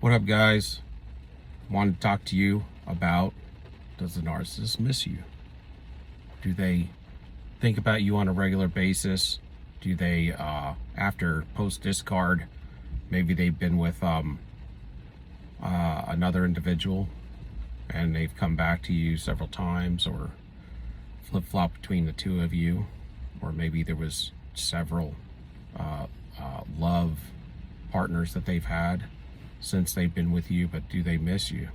What up, guys? Wanted to talk to you about, does the narcissist miss you? Do they think about you on a regular basis? Do they, after post-discard, maybe they've been with another individual and they've come back to you several times, or flip-flop between the two of you, or maybe there was several love partners that they've had since they've been with you, but do they miss you?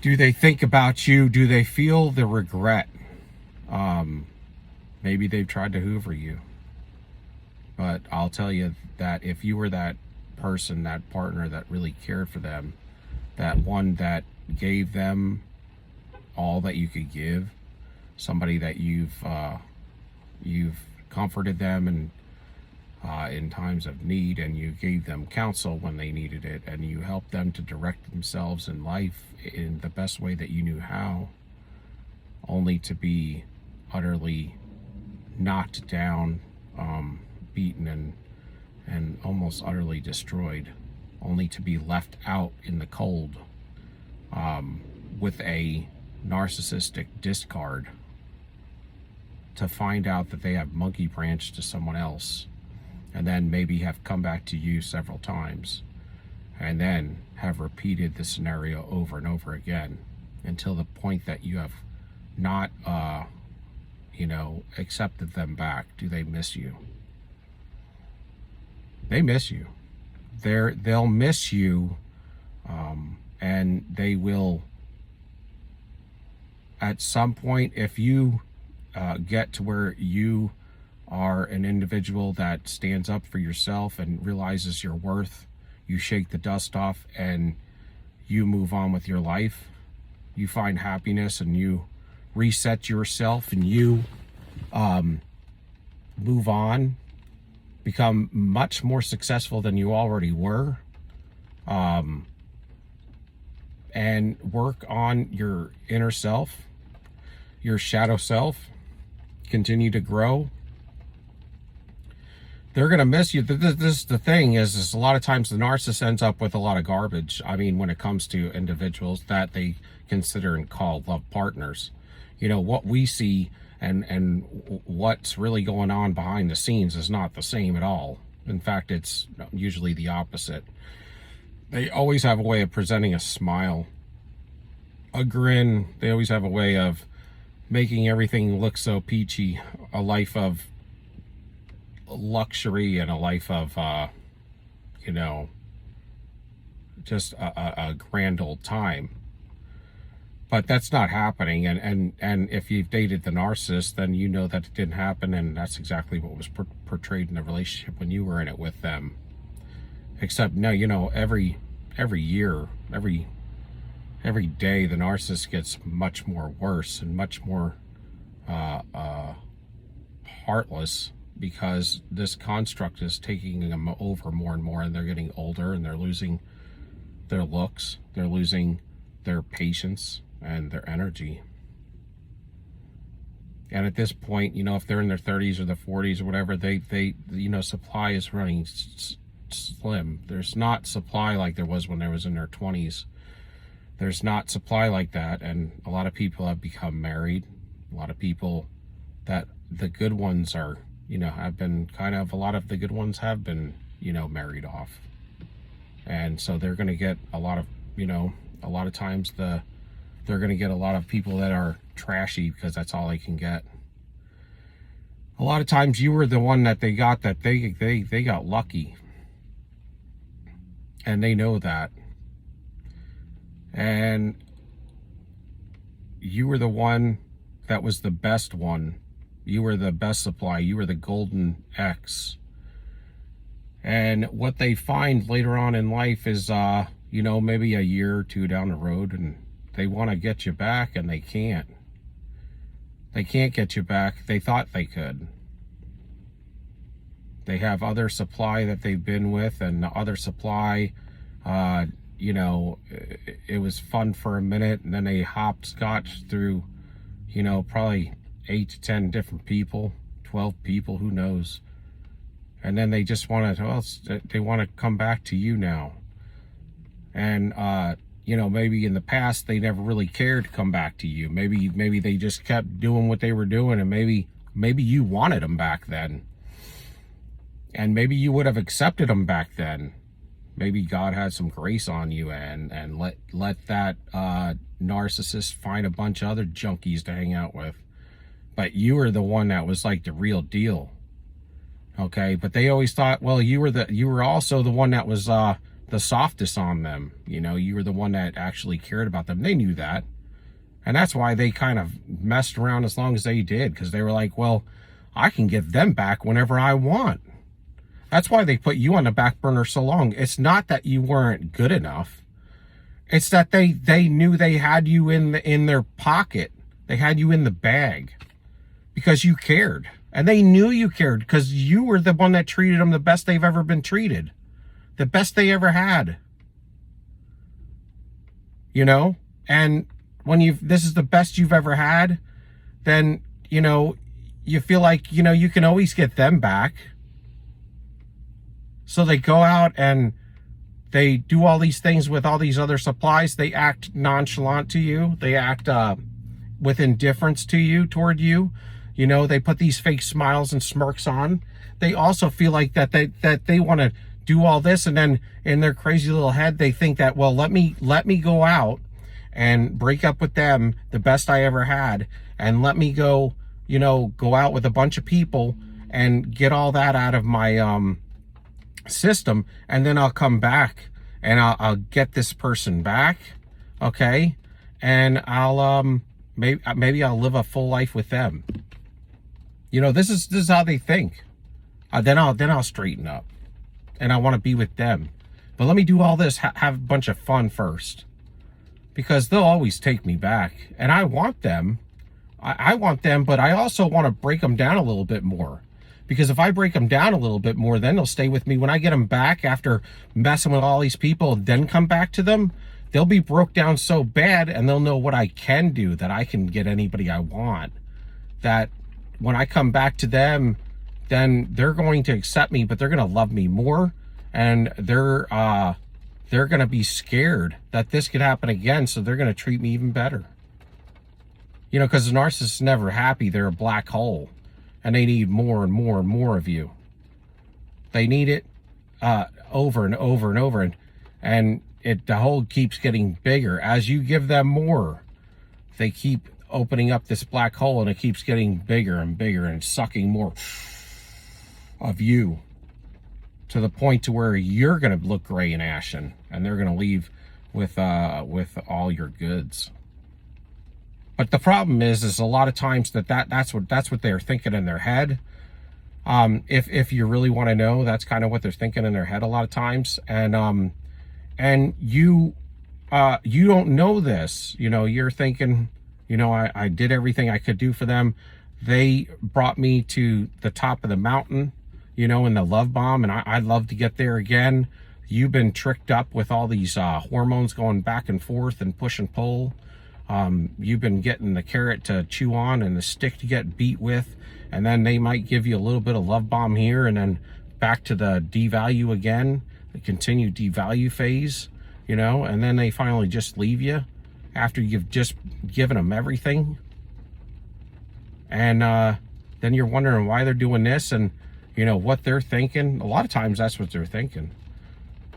Do they think about you? Do they feel the regret? Maybe they've tried to hoover you. But I'll tell you that if you were that person, that partner that really cared for them, that one that gave them all that you could give, somebody that you've comforted them and in times of need, and you gave them counsel when they needed it, and you helped them to direct themselves in life in the best way that you knew how, only to be utterly knocked down, beaten, and almost utterly destroyed, only to be left out in the cold with a narcissistic discard, to find out that they have monkey branched to someone else, and then maybe have come back to you several times, and then have repeated the scenario over and over again until the point that you have not, accepted them back. Do they miss you? They miss you. They'll miss you, and they will, at some point, if you get to where you are an individual that stands up for yourself and realizes your worth, you shake the dust off and you move on with your life. You find happiness and you reset yourself and you move on, become much more successful than you already were, and work on your inner self, your shadow self, continue to grow. They're going to miss you. This the thing is a lot of times the narcissist ends up with a lot of garbage. I mean, when it comes to individuals that they consider and call love partners, what we see and what's really going on behind the scenes is not the same at all. In fact, it's usually the opposite. They always have a way of presenting a smile, a grin. They always have a way of making everything look so peachy, a life of luxury and a life of just a grand old time. But that's not happening, and if you've dated the narcissist, then you know that it didn't happen, and that's exactly what was portrayed in the relationship when you were in it with them. Except now, every year, every day, the narcissist gets much more worse and much more heartless, because this construct is taking them over more and more, and they're getting older, and they're losing their looks, they're losing their patience and their energy. And at this point, if they're in their 30s or their 40s or whatever, they supply is running slim. There's not supply like there was when they was in their 20s. There's not supply like that, and a lot of people have become married. A lot of people that the good ones are, have been a lot of the good ones have been, married off. And so they're going to get a lot of, a lot of times they're going to get a lot of people that are trashy because that's all they can get. A lot of times you were the one that they got lucky. And they know that. And you were the one that was the best one. You were the best supply. You were the golden X. And what they find later on in life is, maybe a year or two down the road, and they want to get you back, and they can't. They can't get you back. They thought they could. They have other supply that they've been with, and the other supply, it was fun for a minute, and then they hopscotch through, probably 8 to 10 different people, 12 people, who knows. And then they just want to, they want to come back to you now. And maybe in the past they never really cared to come back to you. Maybe they just kept doing what they were doing, and maybe you wanted them back then, and maybe you would have accepted them back then. Maybe God had some grace on you and let that narcissist find a bunch of other junkies to hang out with. But you were the one that was like the real deal. Okay, but they always thought, well, you were also the one that was the softest on them. You were the one that actually cared about them. They knew that. And that's why they kind of messed around as long as they did, because they were like, well, I can get them back whenever I want. That's why they put you on the back burner so long. It's not that you weren't good enough. It's that they knew they had you in their pocket. They had you in the bag because you cared. And they knew you cared because you were the one that treated them the best they've ever been treated. The best they ever had. And when this is the best you've ever had, then, you feel like, you can always get them back. So they go out and they do all these things with all these other supplies. They act nonchalant to you. They act with indifference toward you. They put these fake smiles and smirks on. They also feel like that they want to do all this, and then in their crazy little head they think that, well, let me go out and break up with them, the best I ever had, and let me go out with a bunch of people and get all that out of my system, and then I'll come back and I'll get this person back, okay, and I'll maybe I'll live a full life with them. This is how they think. Then I'll straighten up, and I want to be with them. But let me do all this, have a bunch of fun first, because they'll always take me back, and I want them. I want them, but I also want to break them down a little bit more. Because if I break them down a little bit more, then they'll stay with me. When I get them back after messing with all these people, then come back to them, they'll be broke down so bad, and they'll know what I can do, that I can get anybody I want. That when I come back to them, then they're going to accept me, but they're going to love me more, and they're going to be scared that this could happen again, so they're going to treat me even better. Because the narcissist is never happy. They're a black hole. And they need more and more and more of you. They need it over and over and over. And the hole keeps getting bigger. As you give them more, they keep opening up this black hole, and it keeps getting bigger and bigger and sucking more of you, to the point to where you're going to look gray and ashen, and they're going to leave with all your goods. But the problem is a lot of times that's what they're thinking in their head. If you really want to know, that's kind of what they're thinking in their head a lot of times. And you don't know this. You're thinking, I did everything I could do for them. They brought me to the top of the mountain, in the love bomb, and I'd love to get there again. You've been tricked up with all these hormones going back and forth and push and pull. You've been getting the carrot to chew on and the stick to get beat with, and then they might give you a little bit of love bomb here, and then back to the devalue again, the continued devalue phase, and then they finally just leave you after you've just given them everything. And then you're wondering why they're doing this, and what they're thinking. A lot of times that's what they're thinking,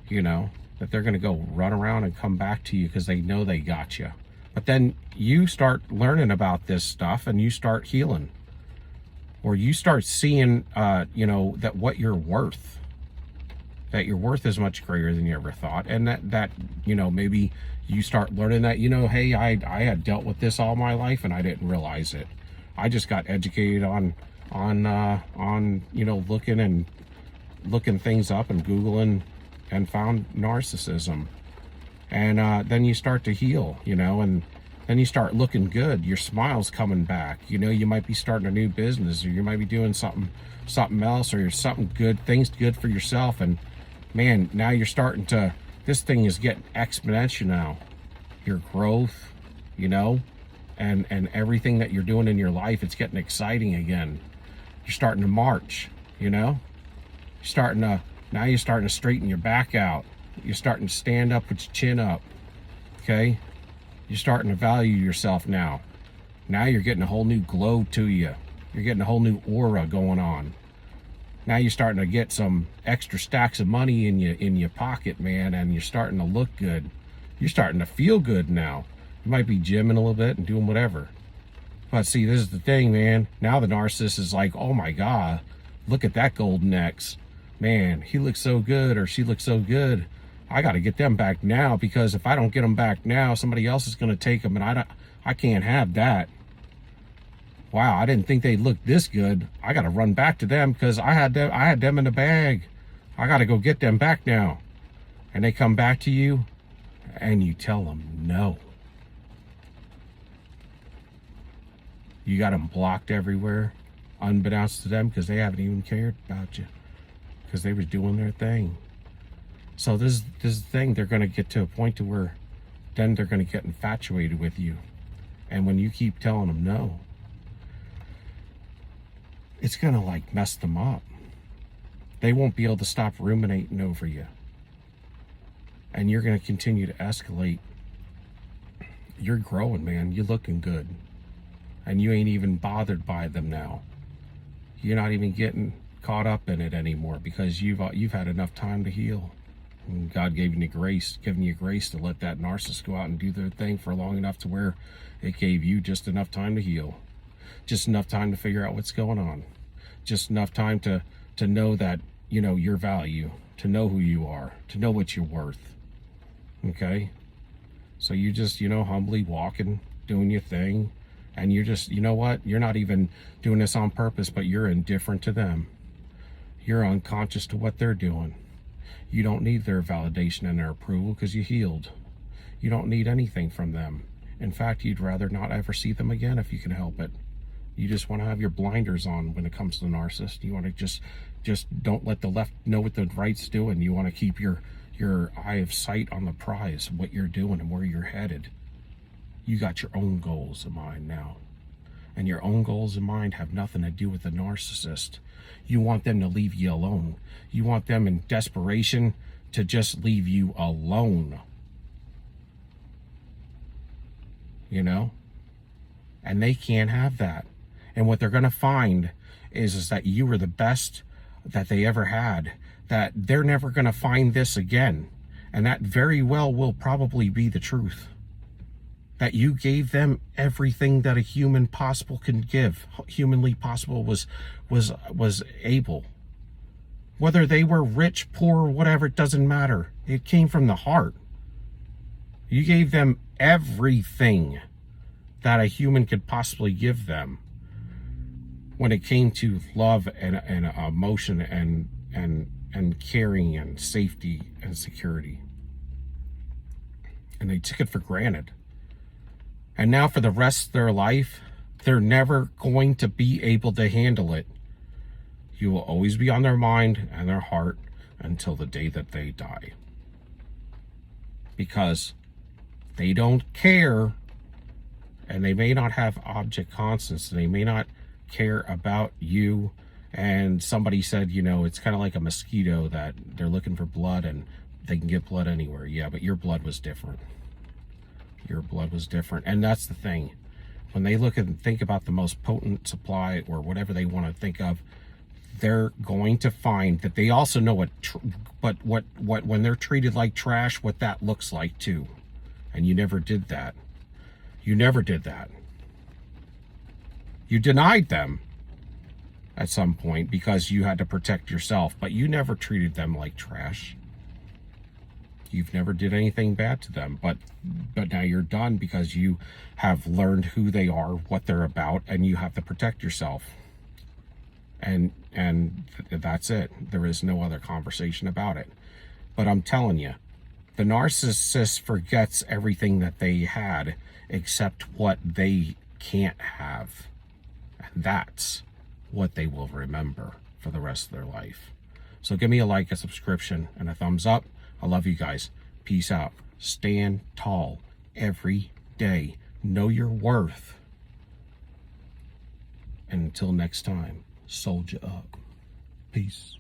that they're going to go run around and come back to you because they know they got you. But then you start learning about this stuff, and you start healing, or you start seeing, that what you're worth, that your worth is much greater than you ever thought. And that maybe you start learning that, hey, I had dealt with this all my life and I didn't realize it. I just got educated on looking things up and Googling, and found narcissism. And then you start to heal, and then you start looking good. Your smile's coming back. You might be starting a new business, or you might be doing something else, or something good, things good for yourself. And man, now you're starting to, this thing is getting exponential now. Your growth, and everything that you're doing in your life, it's getting exciting again. You're starting to march, now you're starting to straighten your back out. You're starting to stand up with your chin up. Okay? You're starting to value yourself now. Now you're getting a whole new glow to you. You're getting a whole new aura going on. Now you're starting to get some extra stacks of money in your pocket, man, and you're starting to look good. You're starting to feel good now. You might be gymming a little bit and doing whatever. But see, this is the thing, man. Now the narcissist is like, oh my God, look at that golden X. Man, he looks so good, or she looks so good. I got to get them back now, because if I don't get them back now, somebody else is going to take them, and I can't have that. Wow, I didn't think they looked this good. I got to run back to them because I had them in the bag. I got to go get them back now. And they come back to you and you tell them no. You got them blocked everywhere, unbeknownst to them, because they haven't even cared about you, because they were doing their thing. So this is the thing. They're going to get to a point to where then they're going to get infatuated with you. And when you keep telling them no, it's going to like mess them up. They won't be able to stop ruminating over you. And you're going to continue to escalate. You're growing, man. You're looking good. And you ain't even bothered by them now. You're not even getting caught up in it anymore, because you've had enough time to heal. And God giving you grace to let that narcissist go out and do their thing for long enough to where it gave you just enough time to heal. Just enough time to figure out what's going on. Just enough time to know that, you know, your value, to know who you are, to know what you're worth. Okay? So you just, humbly walking, doing your thing, and you're just, you know what? You're not even doing this on purpose, but you're indifferent to them. You're unconscious to what they're doing. You don't need their validation and their approval because you healed. You don't need anything from them. In fact, you'd rather not ever see them again if you can help it. You just want to have your blinders on when it comes to the narcissist. You want to just don't let the left know what the right's doing. You want to keep your eye of sight on the prize, what you're doing and where you're headed. You got your own goals in mind now. And your own goals in mind have nothing to do with the narcissist. You want them to leave you alone. You want them in desperation to just leave you alone. And they can't have that. And what they're going to find is that you were the best that they ever had, that they're never going to find this again. And that very well will probably be the truth. That you gave them everything that a human possible can give, humanly possible was able. Whether they were rich, poor, whatever, it doesn't matter. It came from the heart. You gave them everything that a human could possibly give them when it came to love and emotion and caring and safety and security. And they took it for granted. And now for the rest of their life, they're never going to be able to handle it. You will always be on their mind and their heart until the day that they die. Because they don't care, and they may not have object constants, and they may not care about you. And somebody said, it's kind of like a mosquito, that they're looking for blood and they can get blood anywhere. Yeah, but your blood was different. Your blood was different. And that's the thing. When they look and think about the most potent supply or whatever they want to think of, they're going to find that they also know what when they're treated like trash, what that looks like too. And you never did that. You never did that. You denied them at some point because you had to protect yourself, but you never treated them like trash. You've never did anything bad to them, but now you're done because you have learned who they are, what they're about, and you have to protect yourself. And that's it. There is no other conversation about it. But I'm telling you, the narcissist forgets everything that they had except what they can't have. And that's what they will remember for the rest of their life. So give me a like, a subscription, and a thumbs up. I love you guys. Peace out. Stand tall every day. Know your worth. And until next time, soldier up. Peace.